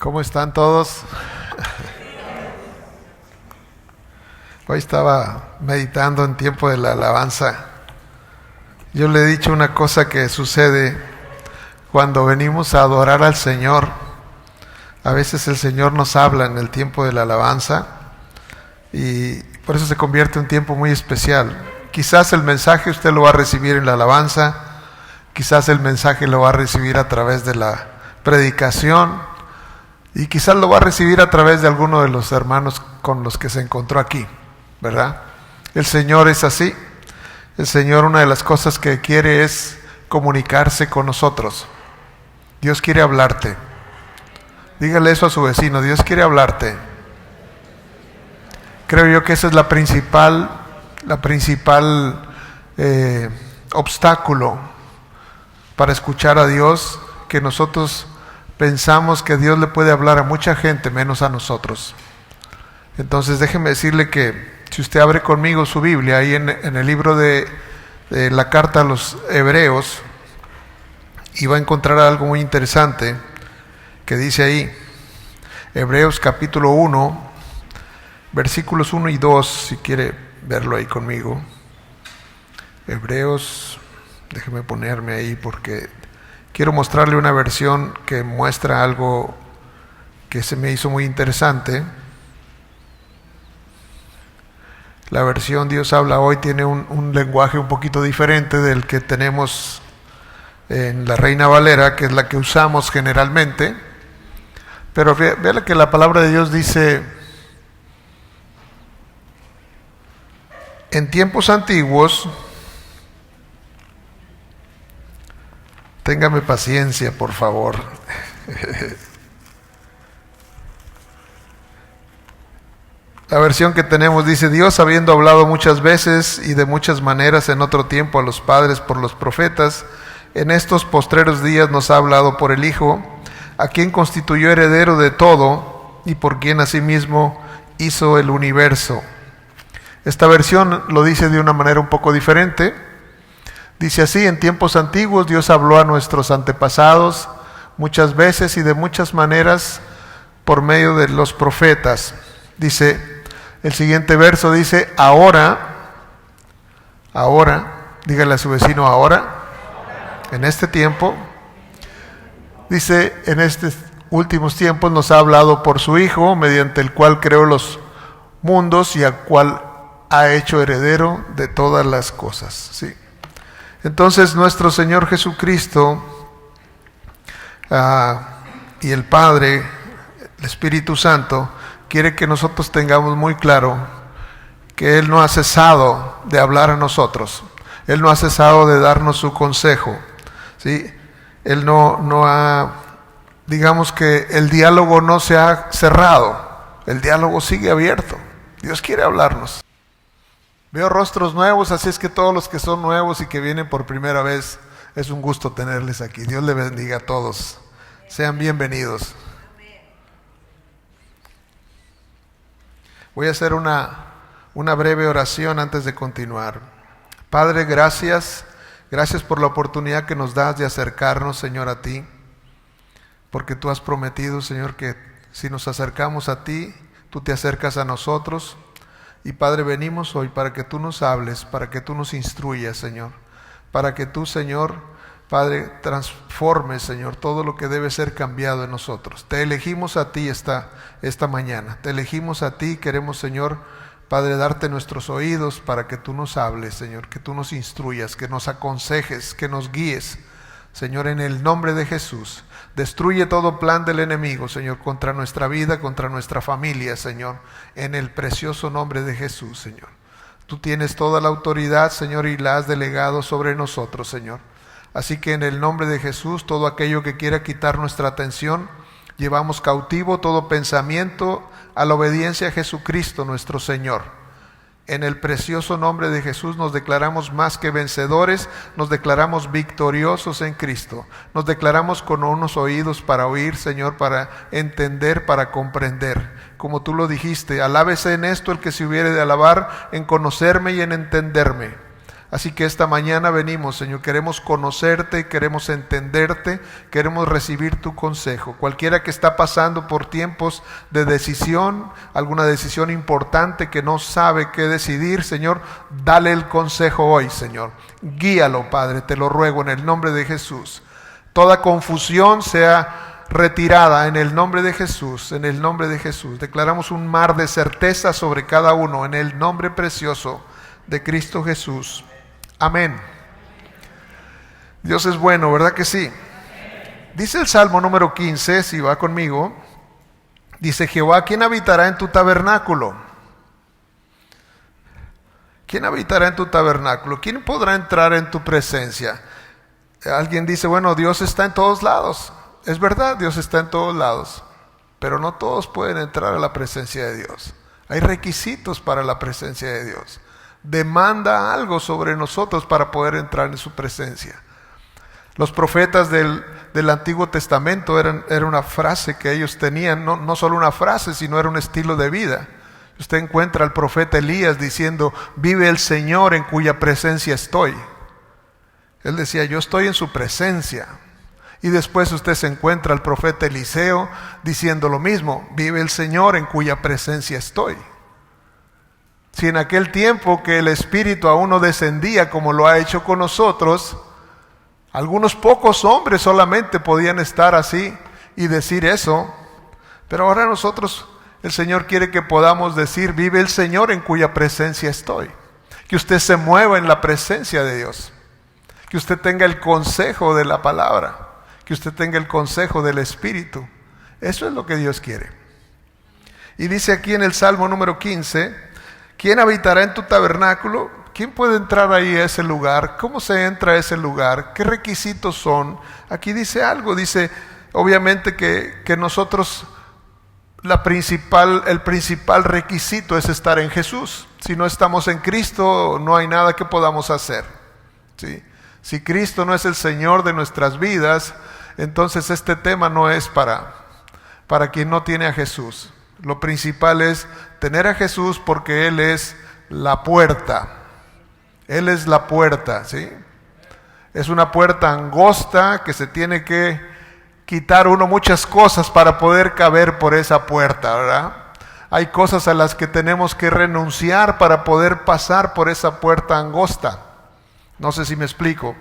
¿Cómo están todos? Hoy estaba meditando en tiempo de la alabanza. Yo le he dicho una cosa que sucede cuando venimos a adorar al Señor. A veces el Señor nos habla en el tiempo de la alabanza y por eso se convierte en un tiempo muy especial. Quizás el mensaje usted lo va a recibir en la alabanza, quizás el mensaje lo va a recibir a través de la predicación y quizás lo va a recibir a través de alguno de los hermanos con los que se encontró aquí, ¿verdad? El Señor es así. El Señor, una de las cosas que quiere es comunicarse con nosotros. Dios quiere hablarte. Dígale eso a su vecino, Dios quiere hablarte. Creo yo que esa es la principal obstáculo para escuchar a Dios, que nosotros pensamos que Dios le puede hablar a mucha gente, menos a nosotros. Entonces déjeme decirle que si usted abre conmigo su Biblia, ahí en el libro de la carta a los Hebreos, y va a encontrar algo muy interesante que dice ahí, Hebreos capítulo 1, versículos 1 y 2, si quiere verlo ahí conmigo. Hebreos, déjeme ponerme ahí porque quiero mostrarle una versión que muestra algo que se me hizo muy interesante. La versión Dios habla hoy tiene un lenguaje un poquito diferente del que tenemos en la Reina Valera, que es la que usamos generalmente. Pero vea que la palabra de Dios dice: en tiempos antiguos, téngame paciencia, por favor. La versión que tenemos dice: Dios, habiendo hablado muchas veces y de muchas maneras en otro tiempo a los padres por los profetas, en estos postreros días nos ha hablado por el Hijo, a quien constituyó heredero de todo y por quien asimismo hizo el universo. Esta versión lo dice de una manera un poco diferente. Dice así: en tiempos antiguos Dios habló a nuestros antepasados muchas veces y de muchas maneras por medio de los profetas. Dice, el siguiente verso dice: ahora, dígale a su vecino ahora, en este tiempo, dice, en estos últimos tiempos nos ha hablado por su Hijo, mediante el cual creó los mundos y al cual ha hecho heredero de todas las cosas. ¿Sí? Entonces nuestro Señor Jesucristo y el Padre, el Espíritu Santo, quiere que nosotros tengamos muy claro que Él no ha cesado de hablar a nosotros. Él no ha cesado de darnos su consejo. ¿Sí? Él no ha, digamos que el diálogo no se ha cerrado. El diálogo sigue abierto. Dios quiere hablarnos. Veo rostros nuevos, así es que todos los que son nuevos y que vienen por primera vez, es un gusto tenerles aquí. Dios les bendiga a todos. Sean bienvenidos. Voy a hacer una breve oración antes de continuar. Padre, gracias por la oportunidad que nos das de acercarnos, Señor, a ti, porque tú has prometido, Señor, que si nos acercamos a ti, tú te acercas a nosotros. Y Padre, venimos hoy para que tú nos hables, para que tú nos instruyas, Señor, para que tú, Señor, Padre, transformes, Señor, todo lo que debe ser cambiado en nosotros. Te elegimos a ti esta mañana, te elegimos a ti, queremos, Señor, Padre, darte nuestros oídos para que tú nos hables, Señor, que tú nos instruyas, que nos aconsejes, que nos guíes, Señor, en el nombre de Jesús. Destruye todo plan del enemigo, Señor, contra nuestra vida, contra nuestra familia, Señor, en el precioso nombre de Jesús, Señor. Tú tienes toda la autoridad, Señor, y la has delegado sobre nosotros, Señor. Así que en el nombre de Jesús, todo aquello que quiera quitar nuestra atención, llevamos cautivo todo pensamiento a la obediencia a Jesucristo, nuestro Señor. En el precioso nombre de Jesús nos declaramos más que vencedores, nos declaramos victoriosos en Cristo, nos declaramos con unos oídos para oír, Señor, para entender, para comprender. Como tú lo dijiste, alábese en esto el que se hubiere de alabar, en conocerme y en entenderme. Así que esta mañana venimos, Señor, queremos conocerte, queremos entenderte, queremos recibir tu consejo. Cualquiera que está pasando por tiempos de decisión, alguna decisión importante que no sabe qué decidir, Señor, dale el consejo hoy, Señor. Guíalo, Padre, te lo ruego en el nombre de Jesús. Toda confusión sea retirada en el nombre de Jesús, en el nombre de Jesús. Declaramos un mar de certeza sobre cada uno en el nombre precioso de Cristo Jesús. Amén. Dios es bueno, ¿verdad que sí? Dice el Salmo número 15, si va conmigo, dice: Jehová, ¿quién habitará en tu tabernáculo? ¿Quién habitará en tu tabernáculo? ¿Quién podrá entrar en tu presencia? Alguien dice, bueno, Dios está en todos lados. Es verdad, Dios está en todos lados, pero no todos pueden entrar a la presencia de Dios. Hay requisitos para la presencia de Dios. Demanda algo sobre nosotros para poder entrar en su presencia. Los profetas del Antiguo Testamento era una frase que ellos tenían, no solo una frase, sino era un estilo de vida. Usted encuentra al profeta Elías diciendo: vive el Señor en cuya presencia estoy. Él decía: yo estoy en su presencia. Y después usted se encuentra al profeta Eliseo diciendo lo mismo: vive el Señor en cuya presencia estoy. Si en aquel tiempo que el Espíritu aún no descendía como lo ha hecho con nosotros, algunos pocos hombres solamente podían estar así y decir eso, pero ahora nosotros, el Señor quiere que podamos decir: vive el Señor en cuya presencia estoy. Que usted se mueva en la presencia de Dios, que usted tenga el consejo de la palabra, que usted tenga el consejo del Espíritu. Eso es lo que Dios quiere. Y dice aquí en el Salmo número 15: ¿quién habitará en tu tabernáculo? ¿Quién puede entrar ahí a ese lugar? ¿Cómo se entra a ese lugar? ¿Qué requisitos son? Aquí dice algo, dice obviamente que nosotros, el principal requisito es estar en Jesús. Si no estamos en Cristo, no hay nada que podamos hacer, ¿sí? Si Cristo no es el Señor de nuestras vidas, entonces este tema no es para quien no tiene a Jesús. Lo principal es tener a Jesús, porque Él es la puerta. Él es la puerta, ¿sí? Es una puerta angosta que se tiene que quitar uno muchas cosas para poder caber por esa puerta, ¿verdad? Hay cosas a las que tenemos que renunciar para poder pasar por esa puerta angosta. No sé si me explico.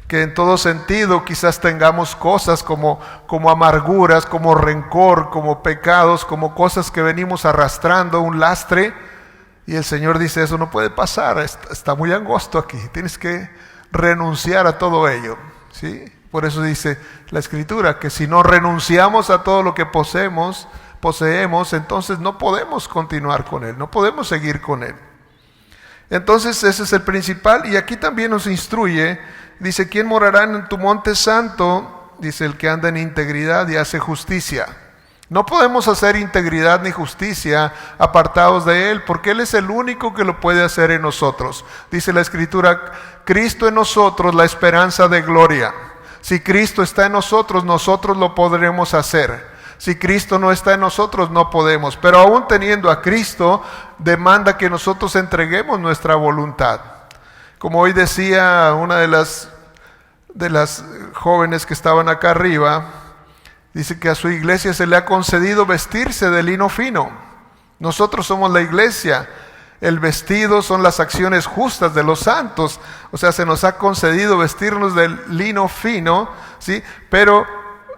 Que en todo sentido quizás tengamos cosas como amarguras, como rencor, como pecados, como cosas que venimos arrastrando, un lastre, y el Señor dice: eso no puede pasar, está muy angosto aquí, tienes que renunciar a todo ello, ¿sí? Por eso dice la Escritura que si no renunciamos a todo lo que poseemos, entonces no podemos continuar con Él, no podemos seguir con Él. Entonces ese es el principal, y aquí también nos instruye. Dice: ¿quién morará en tu monte santo? Dice: el que anda en integridad y hace justicia. No podemos hacer integridad ni justicia apartados de Él, porque Él es el único que lo puede hacer en nosotros. Dice la Escritura: Cristo en nosotros, la esperanza de gloria. Si Cristo está en nosotros, nosotros lo podremos hacer. Si Cristo no está en nosotros, no podemos. Pero aún teniendo a Cristo, demanda que nosotros entreguemos nuestra voluntad. Como hoy decía una de las jóvenes que estaban acá arriba, dice que a su iglesia se le ha concedido vestirse de lino fino. Nosotros somos la iglesia. El vestido son las acciones justas de los santos. O sea, se nos ha concedido vestirnos de lino fino, ¿sí? Pero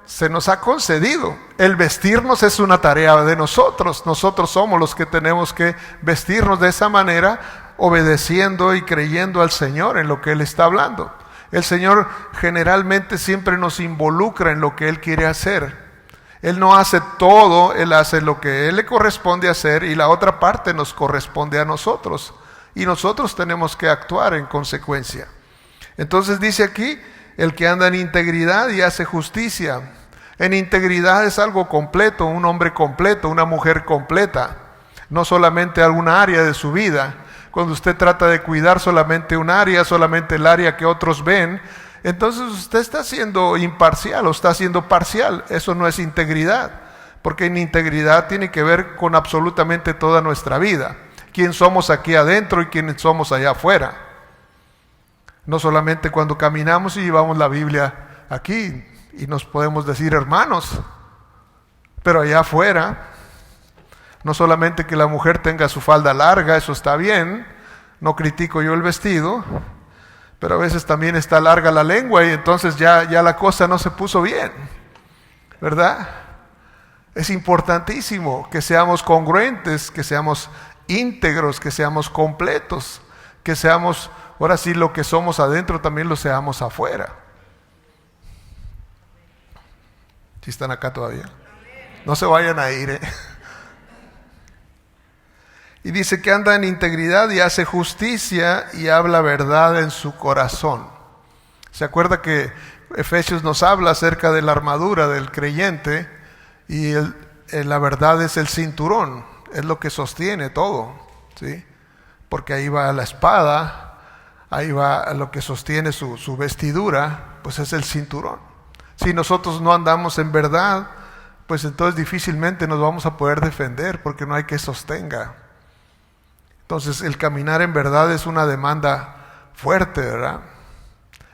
se nos ha concedido. El vestirnos es una tarea de nosotros. Nosotros somos los que tenemos que vestirnos de esa manera, obedeciendo y creyendo al Señor en lo que Él está hablando. El Señor generalmente siempre nos involucra en lo que Él quiere hacer. Él no hace todo, Él hace lo que Él le corresponde hacer, y la otra parte nos corresponde a nosotros. Y nosotros tenemos que actuar en consecuencia. Entonces dice aquí: el que anda en integridad y hace justicia. En integridad es algo completo, un hombre completo, una mujer completa. No solamente alguna área de su vida. Cuando usted trata de cuidar solamente un área, solamente el área que otros ven, entonces usted está siendo imparcial o está siendo parcial. Eso no es integridad, porque en integridad tiene que ver con absolutamente toda nuestra vida. Quién somos aquí adentro y quién somos allá afuera. No solamente cuando caminamos y llevamos la Biblia aquí y nos podemos decir hermanos, pero allá afuera, no solamente que la mujer tenga su falda larga, eso está bien, no critico yo el vestido, pero a veces también está larga la lengua y entonces ya la cosa no se puso bien, ¿verdad? Es importantísimo que seamos congruentes, que seamos íntegros, que seamos completos, que seamos, ahora sí, lo que somos adentro también lo seamos afuera. ¿Sí están acá todavía? No se vayan a ir, ¿eh? Y dice que anda en integridad y hace justicia y habla verdad en su corazón. ¿Se acuerda que Efesios nos habla acerca de la armadura del creyente? Y la verdad es el cinturón, es lo que sostiene todo, ¿sí? Porque ahí va la espada, ahí va lo que sostiene su vestidura, pues es el cinturón. Si nosotros no andamos en verdad, pues entonces difícilmente nos vamos a poder defender porque no hay que sostenga. Entonces el caminar en verdad es una demanda fuerte, ¿verdad?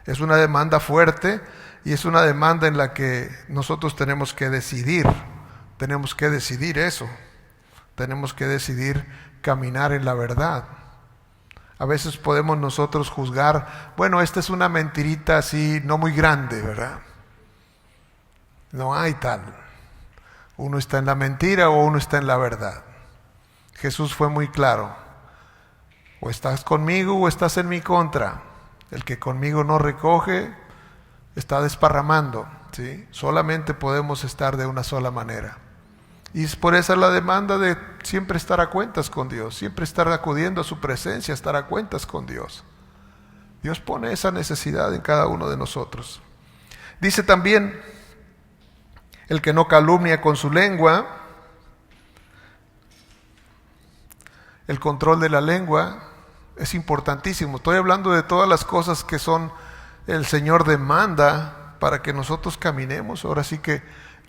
Es una demanda fuerte y es una demanda en la que nosotros tenemos que decidir eso, tenemos que decidir caminar en la verdad. A veces podemos nosotros juzgar, bueno, esta es una mentirita así, no muy grande, ¿verdad? No hay tal. Uno está en la mentira o uno está en la verdad. Jesús fue muy claro. O estás conmigo o estás en mi contra. El que conmigo no recoge, está desparramando, ¿sí? Solamente podemos estar de una sola manera. Y es por eso la demanda de siempre estar a cuentas con Dios, siempre estar acudiendo a su presencia, estar a cuentas con Dios. Dios pone esa necesidad en cada uno de nosotros. Dice también, el que no calumnia con su lengua, el control de la lengua es importantísimo. Estoy hablando de todas las cosas que son el Señor demanda para que nosotros caminemos, ahora sí que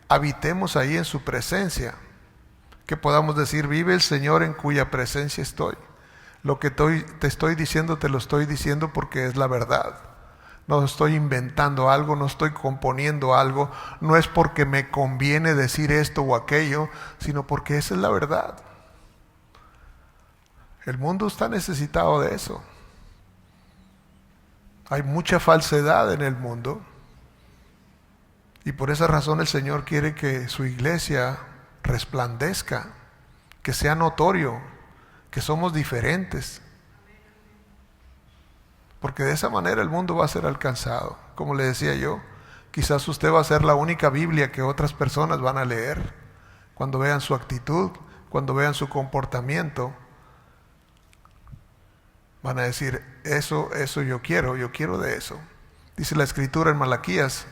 habitemos ahí en su presencia, que podamos decir, vive el Señor en cuya presencia estoy. Lo que te estoy diciendo, te lo estoy diciendo porque es la verdad. No estoy inventando algo, no estoy componiendo algo, no es porque me conviene decir esto o aquello, sino porque esa es la verdad. El mundo está necesitado de eso. Hay mucha falsedad en el mundo y por esa razón el Señor quiere que su iglesia resplandezca, que sea notorio, que somos diferentes. Porque de esa manera el mundo va a ser alcanzado. Como le decía yo, quizás usted va a ser la única Biblia que otras personas van a leer cuando vean su actitud, cuando vean su comportamiento. Van a decir, eso yo quiero de eso. Dice la Escritura en Malaquías,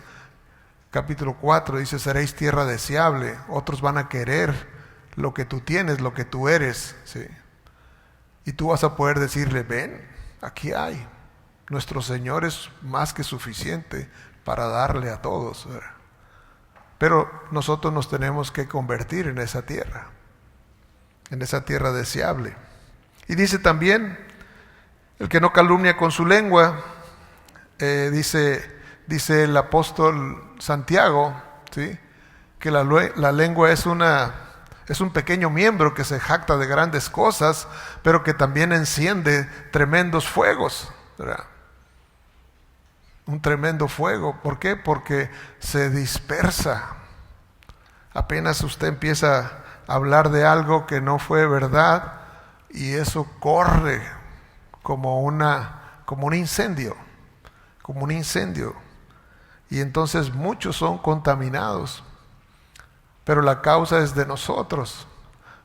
capítulo 4, dice, seréis tierra deseable. Otros van a querer lo que tú tienes, lo que tú eres, ¿sí? Y tú vas a poder decirle, ven, aquí hay. Nuestro Señor es más que suficiente para darle a todos, ¿verdad? Pero nosotros nos tenemos que convertir en esa tierra deseable. Y dice también, el que no calumnia con su lengua, dice el apóstol Santiago, ¿sí? Que la lengua es un pequeño miembro que se jacta de grandes cosas, pero que también enciende tremendos fuegos, ¿verdad? Un tremendo fuego. ¿Por qué? Porque se dispersa. Apenas usted empieza a hablar de algo que no fue verdad y eso corre como un incendio, y entonces muchos son contaminados, pero la causa es de nosotros.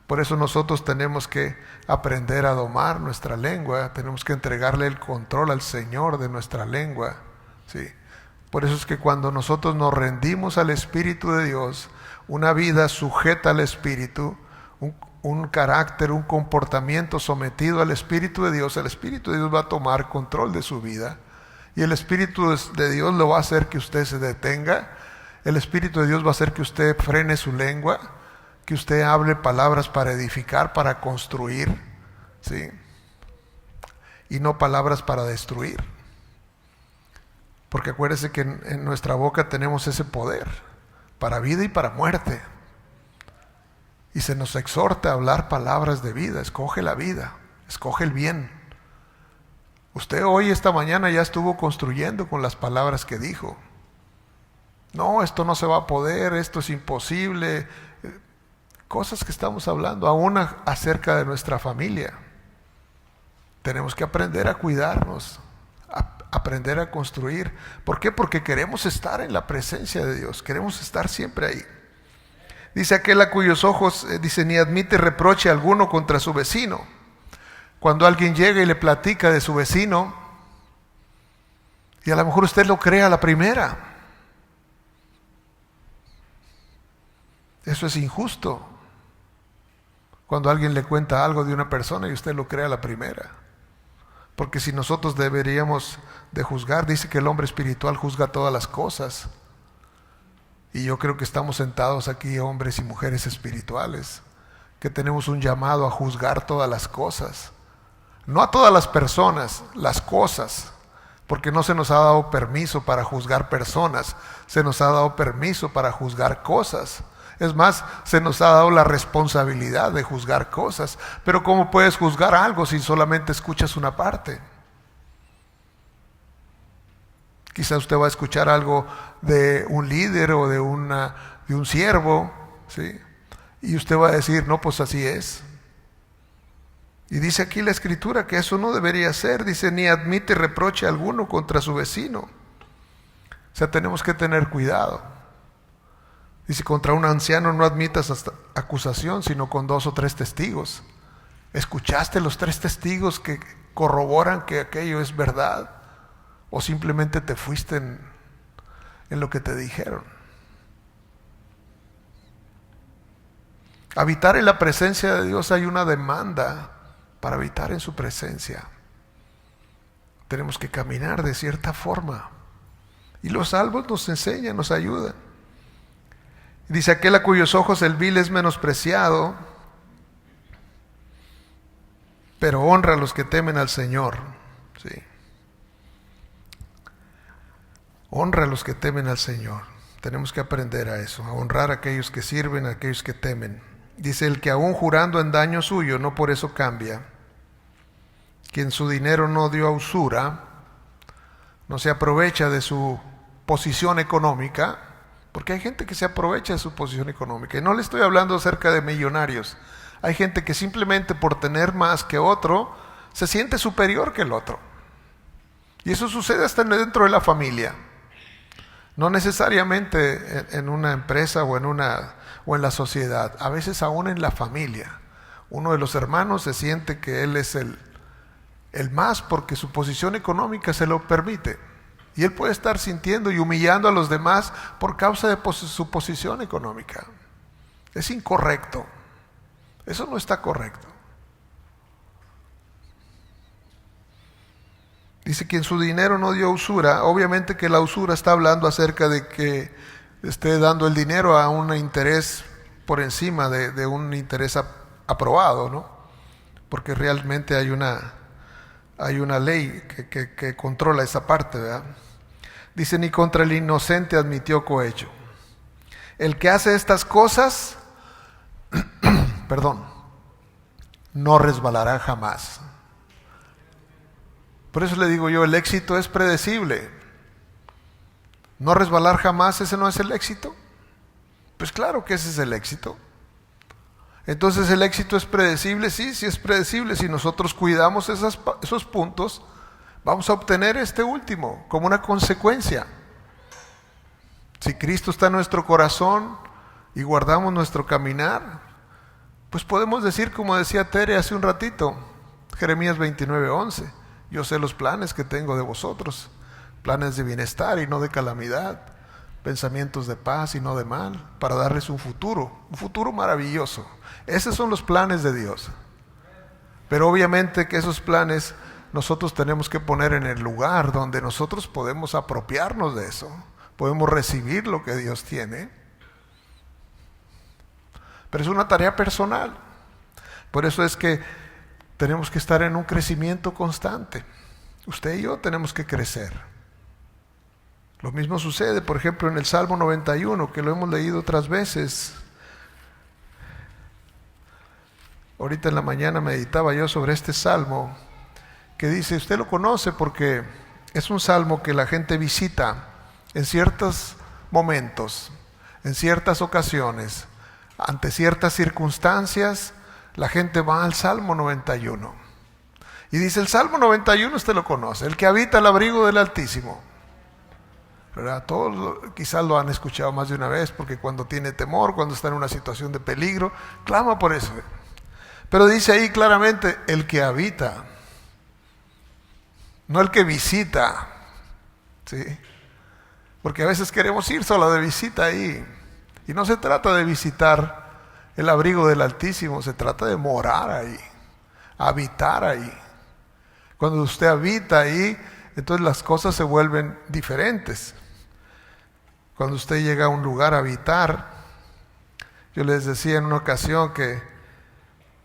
Por eso nosotros tenemos que aprender a domar nuestra lengua, tenemos que entregarle el control al Señor de nuestra lengua, ¿sí? Por eso es que cuando nosotros nos rendimos al Espíritu de Dios, una vida sujeta al Espíritu, un carácter, un comportamiento sometido al Espíritu de Dios, el Espíritu de Dios va a tomar control de su vida y el Espíritu de Dios lo va a hacer que usted se detenga, el Espíritu de Dios va a hacer que usted frene su lengua, que usted hable palabras para edificar, para construir, ¿sí? Y no palabras para destruir. Porque acuérdese que en nuestra boca tenemos ese poder para vida y para muerte. Y se nos exhorta a hablar palabras de vida. Escoge la vida, escoge el bien. Usted hoy, esta mañana, ya estuvo construyendo con las palabras que dijo. No, esto no se va a poder, esto es imposible. Cosas que estamos hablando, aún acerca de nuestra familia. Tenemos que aprender a cuidarnos, aprender a construir. ¿Por qué? Porque queremos estar en la presencia de Dios, queremos estar siempre ahí. Dice aquel a cuyos ojos, dice, ni admite reproche alguno contra su vecino. Cuando alguien llega y le platica de su vecino, y a lo mejor usted lo cree a la primera. Eso es injusto. Cuando alguien le cuenta algo de una persona y usted lo cree a la primera. Porque si nosotros deberíamos de juzgar, dice que el hombre espiritual juzga todas las cosas. Y yo creo que estamos sentados aquí, hombres y mujeres espirituales, que tenemos un llamado a juzgar todas las cosas. No a todas las personas, las cosas. Porque no se nos ha dado permiso para juzgar personas, se nos ha dado permiso para juzgar cosas. Es más, se nos ha dado la responsabilidad de juzgar cosas. Pero ¿cómo puedes juzgar algo si solamente escuchas una parte? Quizá usted va a escuchar algo de un líder o de un siervo, ¿sí? Y usted va a decir, no, pues así es. Y dice aquí la Escritura que eso no debería ser. Dice, ni admite reproche alguno contra su vecino. O sea, tenemos que tener cuidado. Dice, contra un anciano no admitas hasta acusación, sino con 2 o 3 testigos. ¿Escuchaste los 3 testigos que corroboran que aquello es verdad? ¿O simplemente te fuiste en lo que te dijeron? Habitar en la presencia de Dios, hay una demanda para habitar en su presencia. Tenemos que caminar de cierta forma. Y los salmos nos enseñan, nos ayudan. Dice, aquel a cuyos ojos el vil es menospreciado, pero honra a los que temen al Señor. Sí. Honra a los que temen al Señor. Tenemos que aprender a eso, a honrar a aquellos que sirven, a aquellos que temen. Dice, el que aún jurando en daño suyo, no por eso cambia. Quien su dinero no dio a usura, no se aprovecha de su posición económica, porque hay gente que se aprovecha de su posición económica. Y no le estoy hablando acerca de millonarios. Hay gente que simplemente por tener más que otro, se siente superior que el otro. Y eso sucede hasta dentro de la familia. No necesariamente en una empresa o en la sociedad. A veces aún en la familia. Uno de los hermanos se siente que él es el más porque su posición económica se lo permite. Y él puede estar sintiendo y humillando a los demás por causa de su posición económica. Es incorrecto. Eso no está correcto. Dice que en su dinero no dio usura. Obviamente que la usura está hablando acerca de que esté dando el dinero a un interés por encima de un interés aprobado, ¿no? Porque realmente hay una ley que controla esa parte, ¿verdad? Dice, ni contra el inocente admitió cohecho. El que hace estas cosas, no resbalará jamás. Por eso le digo yo, el éxito es predecible. No resbalar jamás, ¿ese no es el éxito? Pues claro que ese es el éxito. Entonces el éxito es predecible, sí es predecible. Si nosotros cuidamos esos puntos, vamos a obtener este último como una consecuencia. Si Cristo está en nuestro corazón y guardamos nuestro caminar, pues podemos decir, como decía Tere hace un ratito, Jeremías 29:11, yo sé los planes que tengo de vosotros, planes de bienestar y no de calamidad, pensamientos de paz y no de mal, para darles un futuro maravilloso. Esos son los planes de Dios. Pero obviamente que esos planes nosotros tenemos que poner en el lugar donde nosotros podemos apropiarnos de eso, podemos recibir lo que Dios tiene. Pero es una tarea personal. Por eso es que tenemos que estar en un crecimiento constante. Usted y yo tenemos que crecer. Lo mismo sucede, por ejemplo, en el Salmo 91, que lo hemos leído otras veces. Ahorita en la mañana meditaba yo sobre este salmo, que dice, usted lo conoce porque es un salmo que la gente visita en ciertos momentos, en ciertas ocasiones, ante ciertas circunstancias, la gente va al Salmo 91. Y dice, el Salmo 91 usted lo conoce, el que habita el abrigo del Altísimo. ¿Verdad? Todos quizás lo han escuchado más de una vez, porque cuando tiene temor, cuando está en una situación de peligro, clama por eso. Pero dice ahí claramente, el que habita, no el que visita, ¿sí? Porque a veces queremos ir solo de visita ahí. Y no se trata de visitar el abrigo del Altísimo, se trata de morar ahí, habitar ahí. Cuando usted habita ahí, entonces las cosas se vuelven diferentes. Cuando usted llega a un lugar a habitar, yo les decía en una ocasión que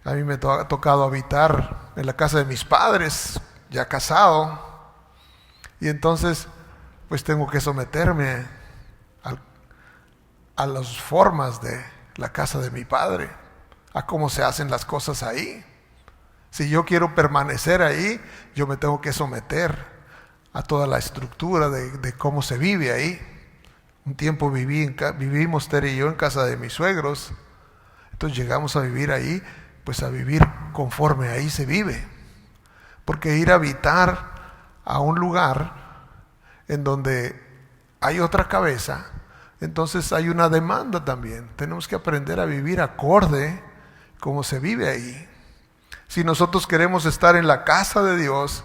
a mí me ha tocado habitar en la casa de mis padres, ya casado, y entonces pues tengo que someterme a las formas de la casa de mi padre, a cómo se hacen las cosas ahí. Si yo quiero permanecer ahí, yo me tengo que someter a toda la estructura de cómo se vive ahí. Un tiempo vivimos Tere y yo en casa de mis suegros, entonces llegamos a vivir ahí, pues a vivir conforme ahí se vive. Porque ir a habitar a un lugar en donde hay otra cabeza, entonces hay una demanda también. Tenemos que aprender a vivir acorde como se vive ahí. Si nosotros queremos estar en la casa de Dios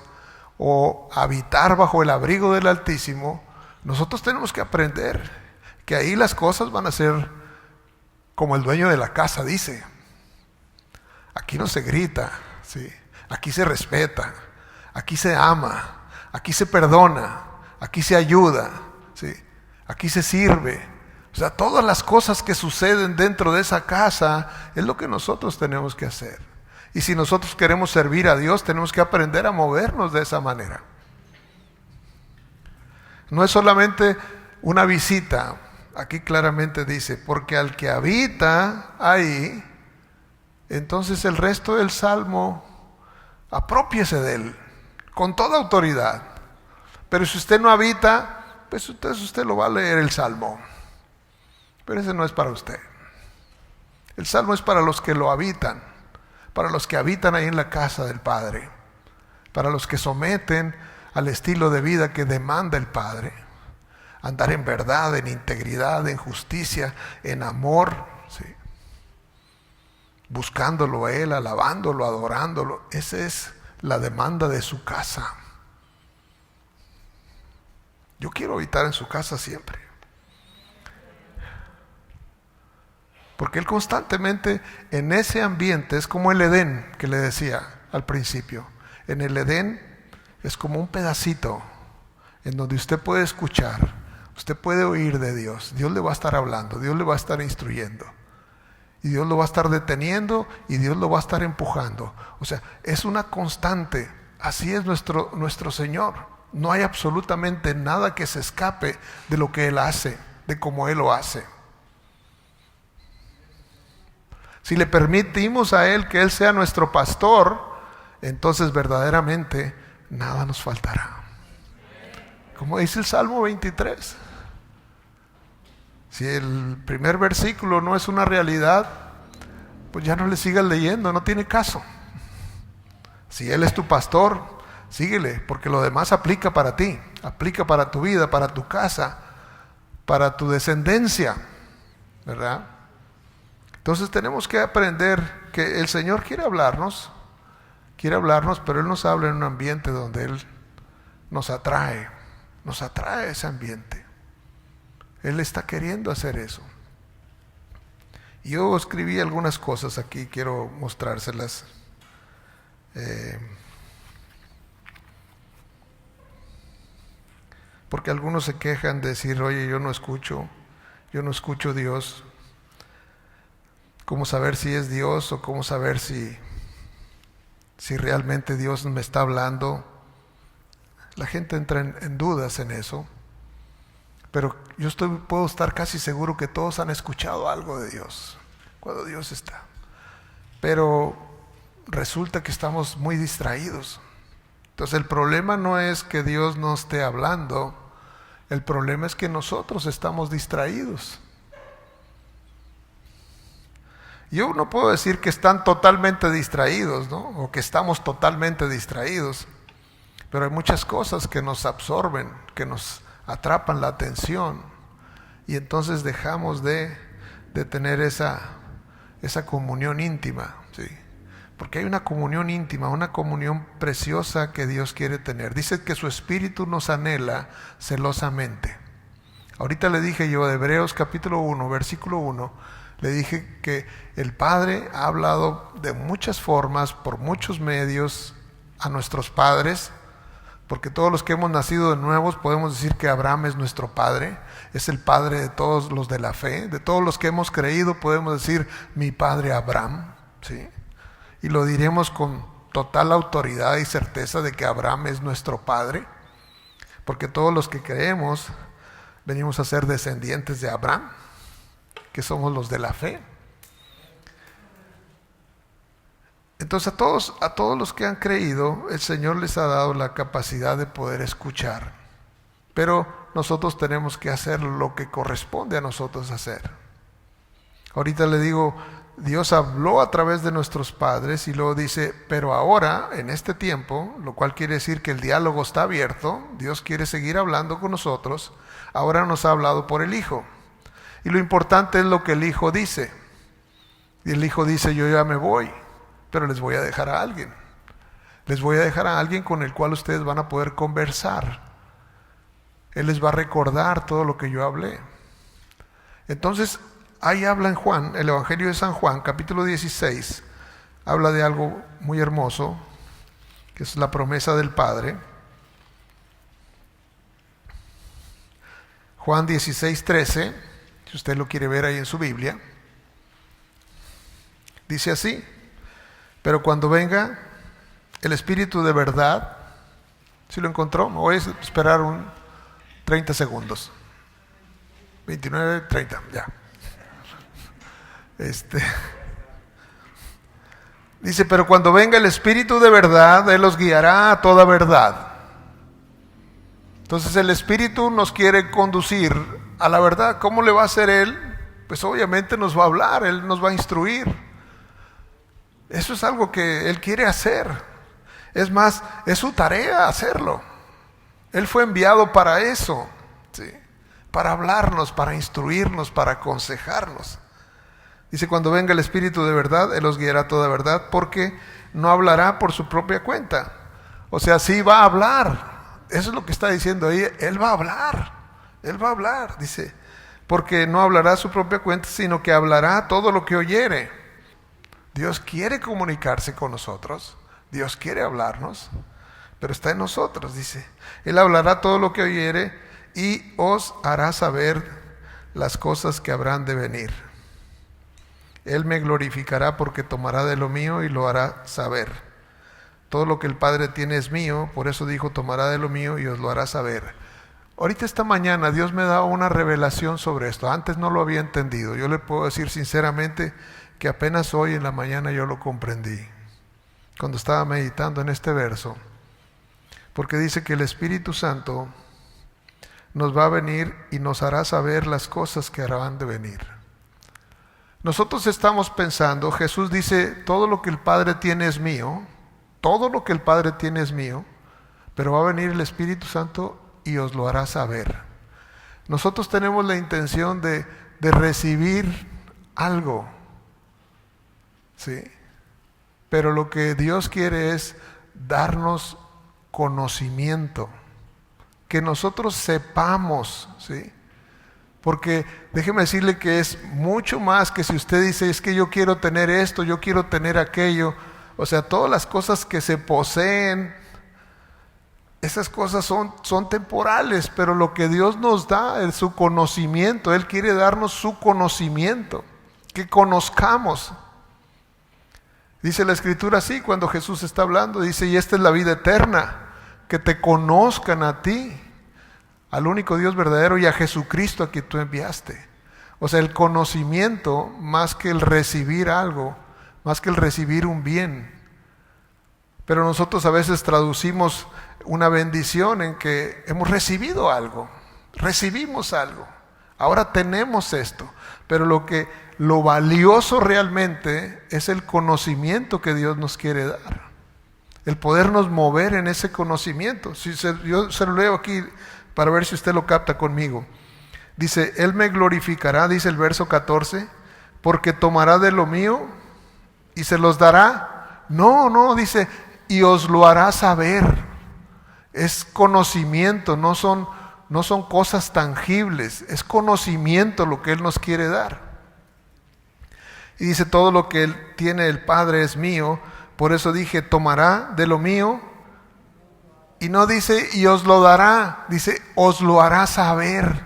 o habitar bajo el abrigo del Altísimo, nosotros tenemos que aprender que ahí las cosas van a ser como el dueño de la casa dice. Aquí no se grita, ¿sí? Aquí se respeta, aquí se ama, aquí se perdona, aquí se ayuda, ¿sí? Aquí se sirve. O sea, todas las cosas que suceden dentro de esa casa es lo que nosotros tenemos que hacer. Y si nosotros queremos servir a Dios, tenemos que aprender a movernos de esa manera. No es solamente una visita. Aquí claramente dice, porque al que habita ahí, entonces el resto del Salmo, aprópiese de él, con toda autoridad. Pero si usted no habita, pues entonces usted lo va a leer el Salmo. Pero ese no es para usted. El Salmo es para los que lo habitan, para los que habitan ahí en la casa del Padre, para los que someten al estilo de vida que demanda el Padre. Andar en verdad, en integridad, en justicia, en amor, ¿sí? Buscándolo a Él, alabándolo, adorándolo. Esa es la demanda de su casa. Yo quiero habitar en su casa siempre. Porque Él constantemente en ese ambiente es como el Edén que le decía al principio. En el Edén es como un pedacito en donde usted puede escuchar, usted puede oír de Dios. Dios le va a estar hablando, Dios le va a estar instruyendo. Y Dios lo va a estar deteniendo y Dios lo va a estar empujando. O sea, es una constante. Así es nuestro Señor. No hay absolutamente nada que se escape de lo que Él hace, de cómo Él lo hace. Si le permitimos a Él que Él sea nuestro pastor, entonces verdaderamente nada nos faltará. Como dice el Salmo 23. Si el primer versículo no es una realidad, pues ya no le sigas leyendo, no tiene caso. Si Él es tu pastor, síguele, porque lo demás aplica para ti, aplica para tu vida, para tu casa, para tu descendencia, ¿verdad? Entonces tenemos que aprender que el Señor quiere hablarnos, pero Él nos habla en un ambiente donde Él nos atrae ese ambiente. Él está queriendo hacer eso. Yo escribí algunas cosas aquí, quiero mostrárselas. Porque algunos se quejan de decir, oye, yo no escucho Dios. ¿Cómo saber si es Dios o cómo saber si realmente Dios me está hablando? La gente entra en dudas en eso. Pero puedo estar casi seguro que todos han escuchado algo de Dios, cuando Dios está. Pero resulta que estamos muy distraídos. Entonces el problema no es que Dios no esté hablando, el problema es que nosotros estamos distraídos. Yo no puedo decir que están totalmente distraídos, ¿no? O que estamos totalmente distraídos, pero hay muchas cosas que nos absorben, que nos atrapan la atención, y entonces dejamos de tener esa comunión íntima, ¿sí? Porque hay una comunión íntima, una comunión preciosa que Dios quiere tener. Dice que su Espíritu nos anhela celosamente. Ahorita le dije yo de Hebreos capítulo 1, versículo 1, le dije que el Padre ha hablado de muchas formas, por muchos medios, a nuestros padres, porque todos los que hemos nacido de nuevos podemos decir que Abraham es nuestro padre, es el padre de todos los de la fe, de todos los que hemos creído podemos decir mi padre Abraham, ¿sí? Y lo diremos con total autoridad y certeza de que Abraham es nuestro padre, porque todos los que creemos venimos a ser descendientes de Abraham, que somos los de la fe. Entonces a todos los que han creído, el Señor les ha dado la capacidad de poder escuchar, pero nosotros tenemos que hacer lo que corresponde a nosotros hacer. Ahorita le digo, Dios habló a través de nuestros padres y luego dice, pero ahora, en este tiempo, lo cual quiere decir que el diálogo está abierto, Dios quiere seguir hablando con nosotros, ahora nos ha hablado por el Hijo. Y lo importante es lo que el Hijo dice. Y el Hijo dice, yo ya me voy, pero les voy a dejar a alguien. Les voy a dejar a alguien con el cual ustedes van a poder conversar. Él les va a recordar todo lo que yo hablé. Entonces, ahí habla en Juan, el Evangelio de San Juan, capítulo 16, habla de algo muy hermoso, que es la promesa del Padre. Juan 16, 13, si usted lo quiere ver ahí en su Biblia, dice así, pero cuando venga el Espíritu de verdad, ¿sí lo encontró? Me voy a esperar 30 segundos. 29, 30, ya. Dice, pero cuando venga el Espíritu de verdad, Él los guiará a toda verdad. Entonces el Espíritu nos quiere conducir a la verdad. ¿Cómo le va a hacer Él? Pues obviamente nos va a hablar, Él nos va a instruir. Eso es algo que Él quiere hacer. Es más, es su tarea hacerlo. Él fue enviado para eso, ¿sí? Para hablarnos, para instruirnos, para aconsejarnos. Dice, cuando venga el Espíritu de verdad, Él los guiará a toda verdad, porque no hablará por su propia cuenta. O sea, sí va a hablar. Eso es lo que está diciendo ahí. Él va a hablar. Él va a hablar, dice. Porque no hablará a su propia cuenta, sino que hablará todo lo que oyere. Dios quiere comunicarse con nosotros. Dios quiere hablarnos. Pero está en nosotros, dice. Él hablará todo lo que oyere y os hará saber las cosas que habrán de venir. Él me glorificará porque tomará de lo mío y lo hará saber. Todo lo que el Padre tiene es mío, por eso dijo, tomará de lo mío y os lo hará saber. Ahorita esta mañana Dios me da una revelación sobre esto. Antes no lo había entendido. Yo le puedo decir sinceramente que apenas hoy en la mañana yo lo comprendí. Cuando estaba meditando en este verso. Porque dice que el Espíritu Santo nos va a venir y nos hará saber las cosas que harán de venir. Nosotros estamos pensando, Jesús dice, todo lo que el Padre tiene es mío, todo lo que el Padre tiene es mío, pero va a venir el Espíritu Santo y os lo hará saber. Nosotros tenemos la intención de recibir algo, ¿sí? Pero lo que Dios quiere es darnos conocimiento, que nosotros sepamos, ¿sí? Porque déjeme decirle que es mucho más que si usted dice, es que yo quiero tener esto, yo quiero tener aquello. O sea, todas las cosas que se poseen, esas cosas son temporales, pero lo que Dios nos da es su conocimiento. Él quiere darnos su conocimiento, que conozcamos. Dice la Escritura así, cuando Jesús está hablando, dice, y esta es la vida eterna, que te conozcan a ti, al único Dios verdadero y a Jesucristo a quien tú enviaste. O sea, el conocimiento más que el recibir algo, más que el recibir un bien. Pero nosotros a veces traducimos una bendición en que hemos recibido algo, recibimos algo, ahora tenemos esto. Pero lo valioso realmente es el conocimiento que Dios nos quiere dar, el podernos mover en ese conocimiento. Yo se lo leo aquí para ver si usted lo capta conmigo. Dice, Él me glorificará, dice el verso 14, porque tomará de lo mío y se los dará. No, dice, y os lo hará saber. Es conocimiento, no son cosas tangibles, es conocimiento lo que Él nos quiere dar. Y dice, todo lo que Él tiene el Padre es mío, por eso dije, tomará de lo mío, y no dice, y os lo dará, dice, os lo hará saber,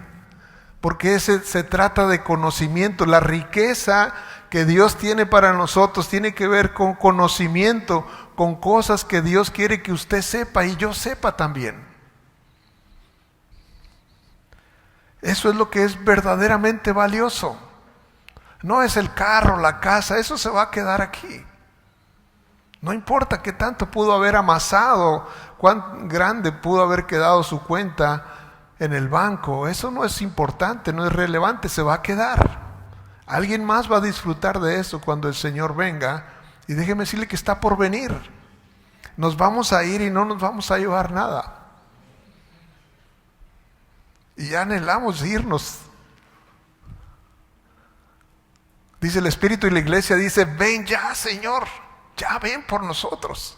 porque se trata de conocimiento. La riqueza que Dios tiene para nosotros tiene que ver con conocimiento, con cosas que Dios quiere que usted sepa y yo sepa también. Eso es lo que es verdaderamente valioso. No es el carro, la casa, eso se va a quedar aquí. No importa qué tanto pudo haber amasado, cuán grande pudo haber quedado su cuenta en el banco, eso no es importante, no es relevante, se va a quedar. Alguien más va a disfrutar de eso cuando el Señor venga, y déjeme decirle que está por venir. Nos vamos a ir y no nos vamos a llevar nada. Y ya anhelamos irnos. Dice el Espíritu y la iglesia dice, ven ya, Señor, ya ven por nosotros.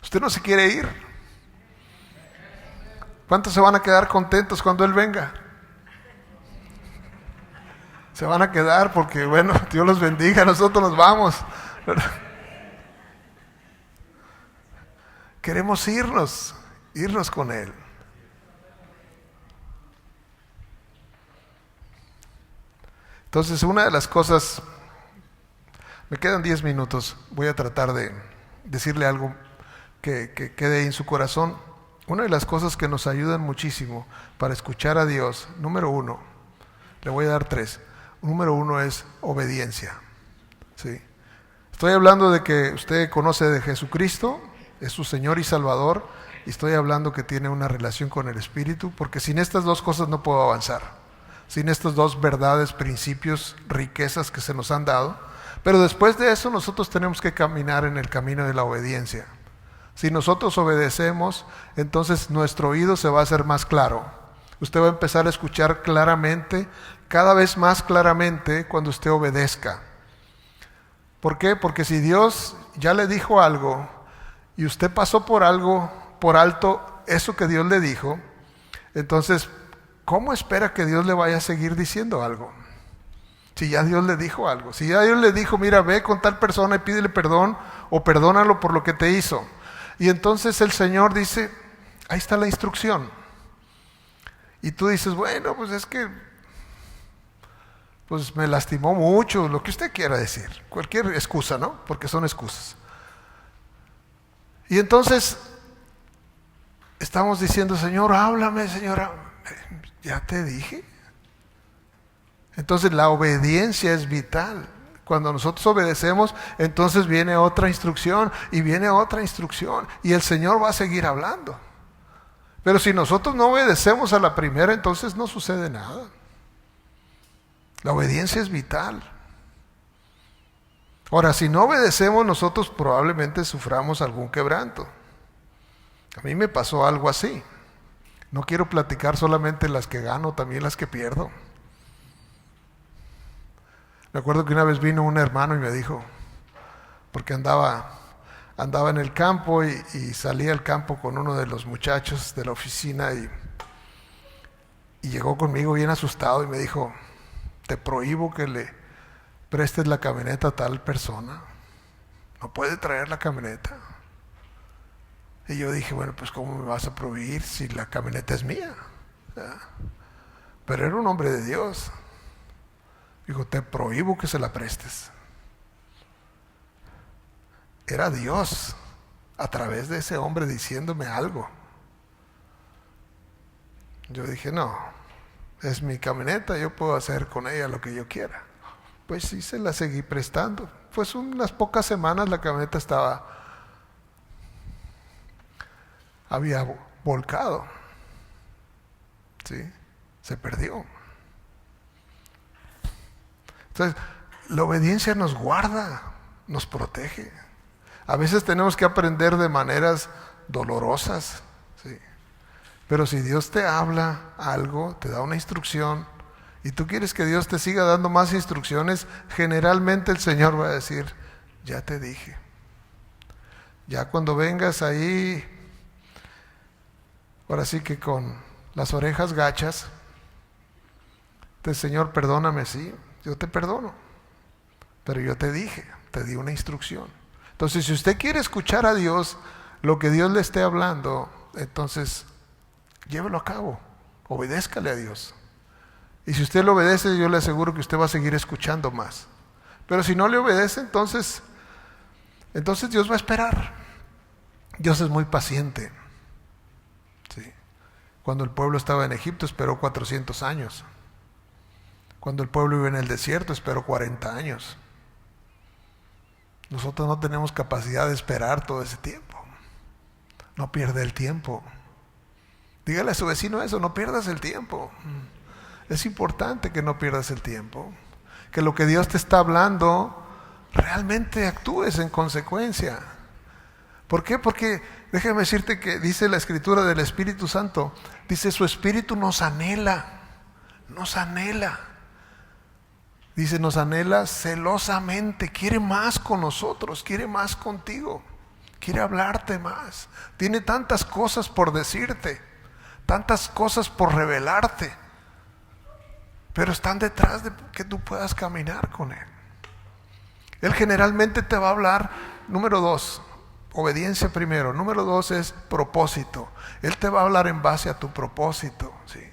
Usted no se quiere ir. ¿Cuántos se van a quedar contentos cuando Él venga? Se van a quedar porque, bueno, Dios los bendiga, nosotros nos vamos. Queremos irnos con Él. Entonces, una de las cosas, me quedan 10 minutos, voy a tratar de decirle algo que quede en su corazón. Una de las cosas que nos ayudan muchísimo para escuchar a Dios, número 1, le voy a dar 3. Número 1 es obediencia. ¿Sí? Estoy hablando de que usted conoce de Jesucristo, es su Señor y Salvador, y estoy hablando que tiene una relación con el Espíritu, porque sin estas dos cosas no puedo avanzar. Sin estas dos verdades, principios, riquezas que se nos han dado. Pero después de eso nosotros tenemos que caminar en el camino de la obediencia. Si nosotros obedecemos, entonces nuestro oído se va a hacer más claro. Usted va a empezar a escuchar claramente, cada vez más claramente cuando usted obedezca. ¿Por qué? Porque si Dios ya le dijo algo y usted pasó por algo, por alto, eso que Dios le dijo, entonces, ¿cómo espera que Dios le vaya a seguir diciendo algo? Si ya Dios le dijo algo, si ya Dios le dijo, mira, ve con tal persona y pídele perdón o perdónalo por lo que te hizo. Y entonces el Señor dice, ahí está la instrucción. Y tú dices, bueno, pues es que pues me lastimó mucho, lo que usted quiera decir, cualquier excusa, ¿no? Porque son excusas. Y entonces estamos diciendo, Señor, háblame, Señora, ya te dije. Entonces la obediencia es vital. Cuando nosotros obedecemos, entonces viene otra instrucción y viene otra instrucción y el Señor va a seguir hablando. Pero si nosotros no obedecemos a la primera, entonces no sucede nada. La obediencia es vital. Ahora, si no obedecemos, nosotros probablemente suframos algún quebranto. A mí me pasó algo así. No quiero platicar solamente las que gano, también las que pierdo. Me acuerdo que una vez vino un hermano y me dijo, porque andaba en el campo y salía al campo con uno de los muchachos de la oficina y llegó conmigo bien asustado y me dijo, te prohíbo que le prestes la camioneta a tal persona, no puede traer la camioneta. Y yo dije, bueno, pues ¿cómo me vas a prohibir si la camioneta es mía? Pero era un hombre de Dios. Dijo, te prohíbo que se la prestes. Era Dios a través de ese hombre diciéndome algo. Yo dije, no, es mi camioneta, yo puedo hacer con ella lo que yo quiera. Pues sí, se la seguí prestando. Pues unas pocas semanas la camioneta había volcado, ¿sí? Se perdió. Entonces, la obediencia nos guarda, nos protege. A veces tenemos que aprender de maneras dolorosas, ¿sí? Pero si Dios te habla algo, te da una instrucción, y tú quieres que Dios te siga dando más instrucciones, generalmente el Señor va a decir, ya te dije. Ya cuando vengas ahí, ahora sí que con las orejas gachas, Señor, perdóname, sí, yo te perdono, pero yo te dije, te di una instrucción. Entonces, si usted quiere escuchar a Dios, lo que Dios le esté hablando, entonces llévelo a cabo, obedézcale a Dios. Y si usted le obedece, yo le aseguro que usted va a seguir escuchando más. Pero si no le obedece, entonces Dios va a esperar. Dios es muy paciente. ¿Sí? Cuando el pueblo estaba en Egipto, esperó 400 años. Cuando el pueblo iba en el desierto, esperó 40 años. Nosotros no tenemos capacidad de esperar todo ese tiempo. No pierda el tiempo. Dígale a su vecino eso, no pierdas el tiempo. Es importante que no pierdas el tiempo. Que lo que Dios te está hablando, realmente actúes en consecuencia. ¿Por qué? Porque déjame decirte que dice la Escritura del Espíritu Santo, dice su Espíritu nos anhela. Dice, nos anhela celosamente, quiere más con nosotros, quiere más contigo, quiere hablarte más. Tiene tantas cosas por decirte, tantas cosas por revelarte, pero están detrás de que tú puedas caminar con Él. Él generalmente te va a hablar, número 2, obediencia primero. Número 2 es propósito. Él te va a hablar en base a tu propósito, ¿sí?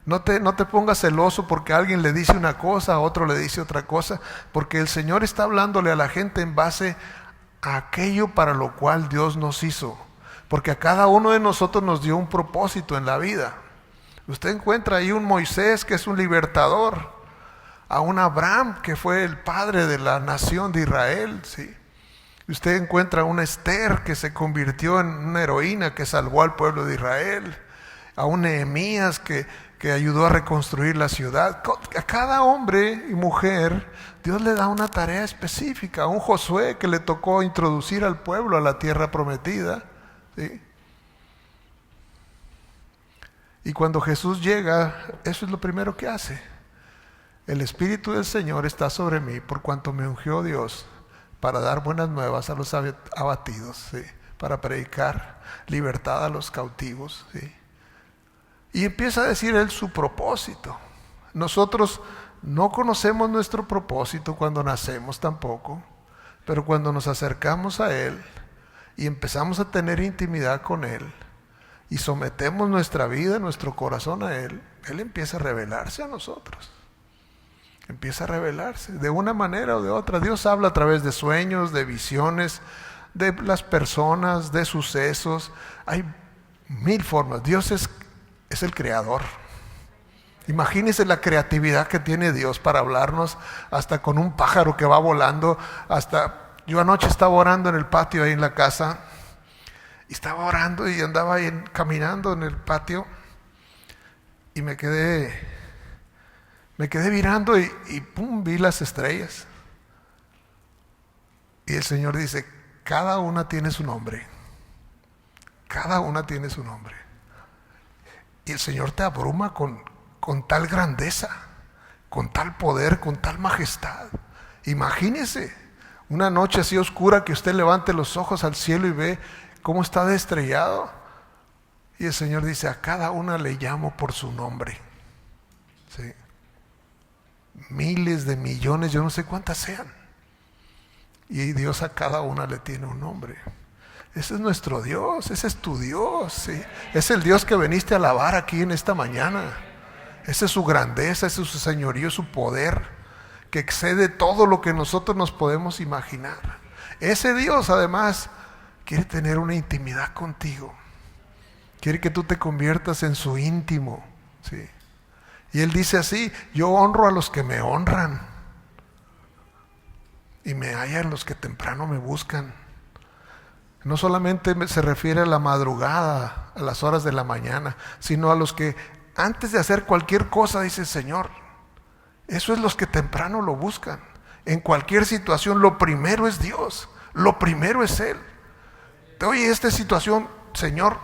No te pongas celoso porque alguien le dice una cosa, a otro le dice otra cosa, porque el Señor está hablándole a la gente en base a aquello para lo cual Dios nos hizo. Porque a cada uno de nosotros nos dio un propósito en la vida. Usted encuentra ahí un Moisés que es un libertador, a un Abraham que fue el padre de la nación de Israel, ¿sí? Usted encuentra a una Esther que se convirtió en una heroína que salvó al pueblo de Israel, a un Nehemías que ayudó a reconstruir la ciudad. A cada hombre y mujer Dios le da una tarea específica. A un Josué que le tocó introducir al pueblo a la tierra prometida, ¿sí? Y cuando Jesús llega, eso es lo primero que hace. El Espíritu del Señor está sobre mí, por cuanto me ungió Dios para dar buenas nuevas a los abatidos, ¿sí? Para predicar libertad a los cautivos, ¿sí? Y empieza a decir Él su propósito. Nosotros no conocemos nuestro propósito cuando nacemos tampoco, pero cuando nos acercamos a Él y empezamos a tener intimidad con Él y sometemos nuestra vida, nuestro corazón a Él, Él empieza a revelarse a nosotros. Empieza a revelarse de una manera o de otra. Dios habla a través de sueños, de visiones, de las personas, de sucesos. Hay 1000 formas. Dios es el creador. Imagínense la creatividad que tiene Dios para hablarnos, hasta con un pájaro que va volando. Yo anoche estaba orando en el patio ahí en la casa, y estaba orando y andaba ahí caminando en el patio, y me quedé mirando y pum, vi las estrellas. Y el Señor dice, cada una tiene su nombre. Cada una tiene su nombre. Y el Señor te abruma con tal grandeza, con tal poder, con tal majestad. Imagínese una noche así oscura que usted levante los ojos al cielo y ve cómo está destrellado. Y el Señor dice, a cada una le llamo por su nombre. ¿Sí? Miles de millones, yo no sé cuántas sean. Y Dios a cada una le tiene un nombre. Ese es nuestro Dios, ese es tu Dios, ¿sí? Es el Dios que viniste a alabar aquí en esta mañana. Esa es su grandeza, ese es su señorío, su poder, que excede todo lo que nosotros nos podemos imaginar. Ese Dios además quiere tener una intimidad contigo. Quiere que tú te conviertas en su íntimo, ¿sí? Y Él dice así: yo honro a los que me honran y me hallan los que temprano me buscan. No solamente se refiere a la madrugada, a las horas de la mañana, sino a los que antes de hacer cualquier cosa dice: Señor. Eso es los que temprano lo buscan. En cualquier situación lo primero es Dios, lo primero es Él. Hoy esta situación, Señor.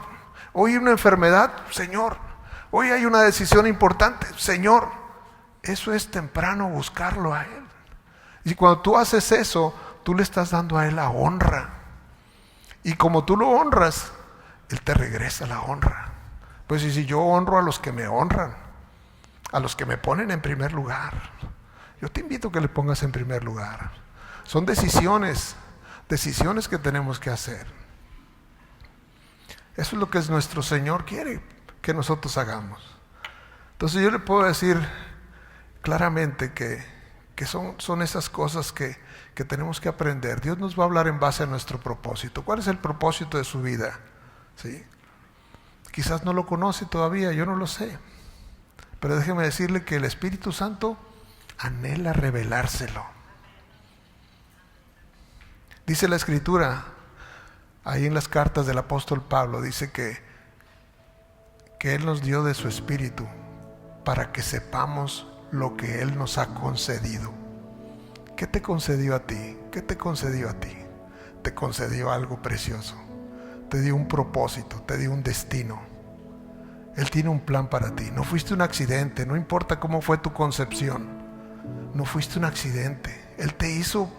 Hoy una enfermedad, Señor. Hoy hay una decisión importante, Señor. Eso es temprano buscarlo a Él. Y cuando tú haces eso, tú le estás dando a Él la honra. Y como tú lo honras, Él te regresa la honra. Pues si yo honro a los que me honran, a los que me ponen en primer lugar, yo te invito a que le pongas en primer lugar. Son decisiones que tenemos que hacer. Eso es lo que nuestro Señor quiere que nosotros hagamos. Entonces yo le puedo decir claramente que son esas cosas que tenemos que aprender. Dios nos va a hablar en base a nuestro propósito. ¿Cuál es el propósito de su vida? ¿Sí? Quizás no lo conoce todavía, yo no lo sé. Pero déjeme decirle que el Espíritu Santo anhela revelárselo. Dice la Escritura, ahí en las cartas del apóstol Pablo, dice que Él nos dio de su Espíritu para que sepamos lo que Él nos ha concedido. ¿Qué te concedió a ti? ¿Qué te concedió a ti? Te concedió algo precioso. Te dio un propósito, te dio un destino. Él tiene un plan para ti. No fuiste un accidente, no importa cómo fue tu concepción. No fuiste un accidente. Él te hizo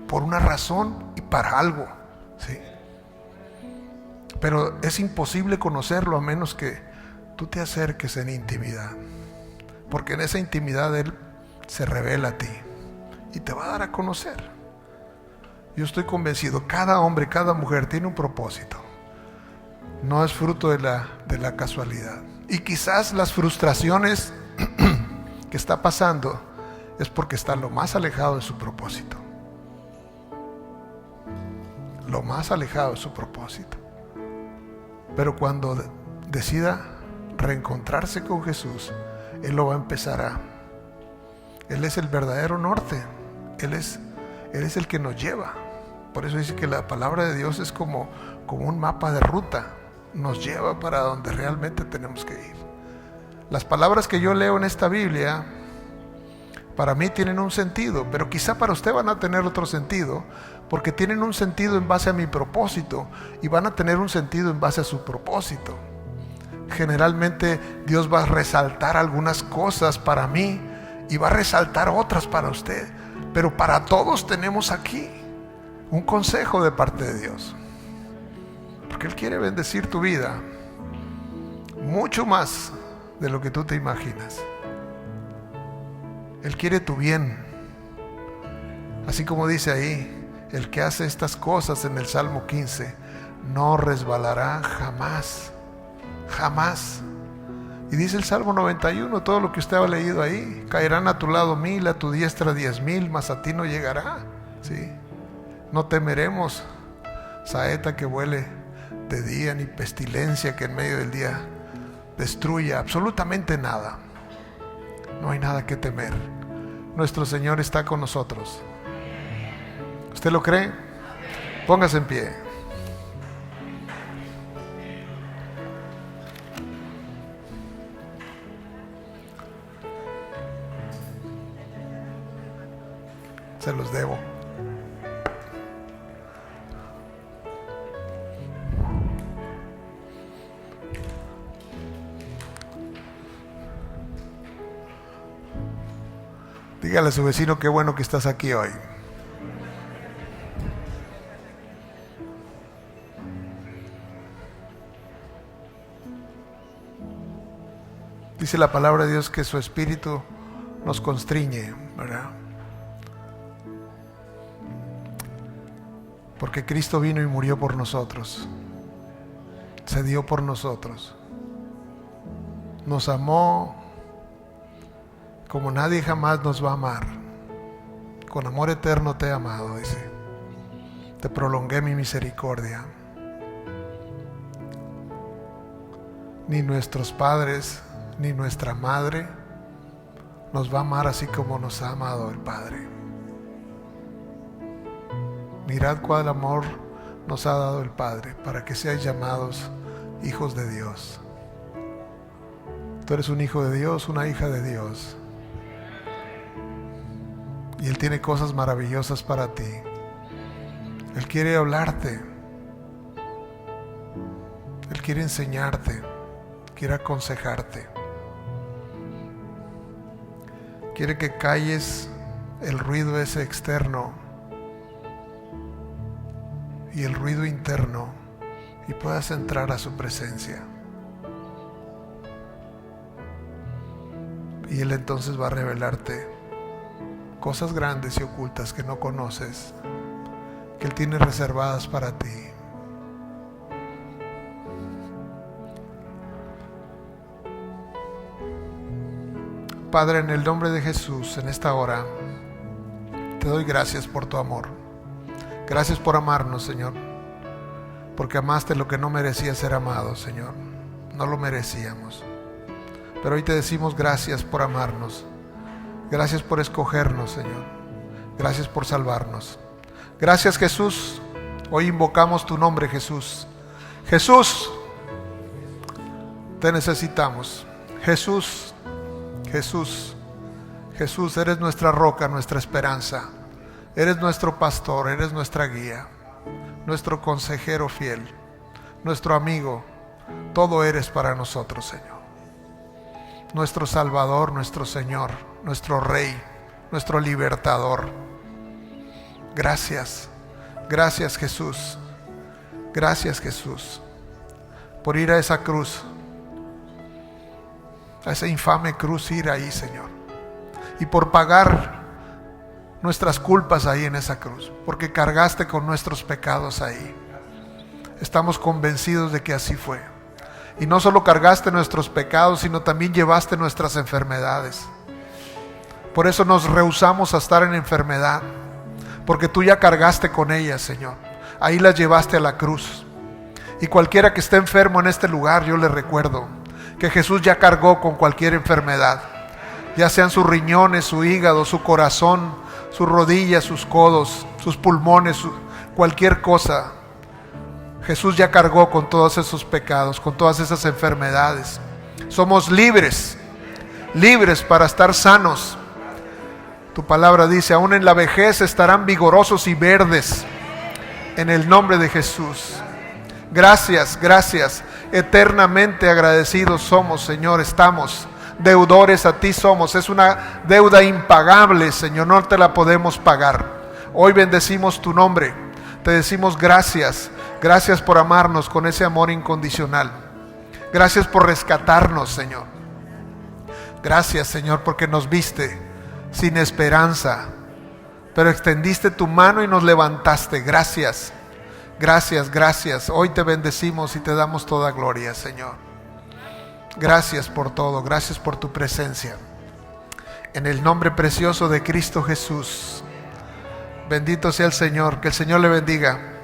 por una razón y para algo, ¿sí? Pero es imposible conocerlo a menos que tú te acerques en intimidad. Porque en esa intimidad Él se revela a ti y te va a dar a conocer. Yo estoy convencido, cada hombre, cada mujer tiene un propósito. No es fruto de la casualidad. Y quizás las frustraciones que está pasando es porque está lo más alejado de su propósito. Lo más alejado de su propósito. Pero cuando decida reencontrarse con Jesús, Él lo va a empezar Él es el verdadero norte. Él es el que nos lleva. Por eso dice que la palabra de Dios es como un mapa de ruta. Nos lleva para donde realmente tenemos que ir. Las palabras que yo leo en esta Biblia para mí tienen un sentido, pero quizá para usted van a tener otro sentido, porque tienen un sentido en base a mi propósito y van a tener un sentido en base a su propósito. Generalmente Dios va a resaltar algunas cosas para mí y va a resaltar otras para usted, pero para todos tenemos aquí un consejo de parte de Dios. Porque Él quiere bendecir tu vida mucho más de lo que tú te imaginas. Él quiere tu bien. Así como dice ahí, el que hace estas cosas en el Salmo 15 no resbalará jamás. Jamás. Y dice el Salmo 91, todo lo que usted ha leído ahí: caerán a tu lado 1000, a tu diestra 10,000, mas a ti no llegará. ¿Sí? No temeremos saeta que vuele de día, ni pestilencia que en medio del día destruya. Absolutamente nada. No hay nada que temer. Nuestro Señor está con nosotros. ¿Usted lo cree? Póngase en pie. Se los debo. Dígale a su vecino: qué bueno que estás aquí hoy. Dice la palabra de Dios que su espíritu nos constriñe, ¿verdad? Porque Cristo vino y murió por nosotros. Se dio por nosotros. Nos amó como nadie jamás nos va a amar. Con amor eterno te he amado, dice. Te prolongué mi misericordia. ni nuestros padres, ni nuestra madre nos va a amar así como nos ha amado el Padre. Mirad cuál amor nos ha dado el Padre para que seáis llamados hijos de Dios. Tú eres un hijo de Dios, una hija de Dios. Y Él tiene cosas maravillosas para ti. Él quiere hablarte. Él quiere enseñarte. Quiere aconsejarte. Quiere que calles el ruido ese externo y el ruido interno y puedas entrar a su presencia. Y Él entonces va a revelarte cosas grandes y ocultas que no conoces, que Él tiene reservadas para ti. Padre, en el nombre de Jesús, en esta hora, te doy gracias por tu amor. Gracias por amarnos, Señor, porque amaste lo que no merecía ser amado, Señor. No lo merecíamos. Pero hoy te decimos gracias por amarnos. Gracias por escogernos, Señor. Gracias por salvarnos. Gracias, Jesús. Hoy invocamos tu nombre, Jesús. Jesús, te necesitamos. Jesús, Jesús, Jesús, eres nuestra roca, nuestra esperanza. Eres nuestro pastor, eres nuestra guía, nuestro consejero fiel, nuestro amigo. Todo eres para nosotros, Señor. Nuestro Salvador, nuestro Señor, nuestro Rey, nuestro Libertador. Gracias, gracias, Jesús. Gracias, Jesús, por ir a esa cruz, a esa infame cruz, ir ahí, Señor, y por pagar nuestras culpas ahí en esa cruz, porque cargaste con nuestros pecados ahí. Estamos convencidos de que así fue. Y no solo cargaste nuestros pecados, sino también llevaste nuestras enfermedades. Por eso nos rehusamos a estar en enfermedad, porque tú ya cargaste con ellas, Señor. Ahí las llevaste a la cruz. Y cualquiera que esté enfermo en este lugar, yo le recuerdo que Jesús ya cargó con cualquier enfermedad, ya sean sus riñones, su hígado, su corazón, sus rodillas, sus codos, sus pulmones, cualquier cosa. Jesús ya cargó con todos esos pecados, con todas esas enfermedades. Somos libres, libres para estar sanos. Tu palabra dice, aún en la vejez estarán vigorosos y verdes, en el nombre de Jesús. Gracias, gracias. Eternamente agradecidos somos, Señor, estamos. Deudores a ti somos. Es una deuda impagable, Señor, no te la podemos pagar. Hoy bendecimos tu nombre. Te decimos gracias. Gracias por amarnos con ese amor incondicional. Gracias por rescatarnos, Señor. Gracias, Señor, porque nos viste sin esperanza, pero extendiste tu mano y nos levantaste. Gracias, gracias, gracias. Hoy te bendecimos y te damos toda gloria, Señor. Gracias por todo, gracias por tu presencia. En el nombre precioso de Cristo Jesús. Bendito sea el Señor, que el Señor le bendiga.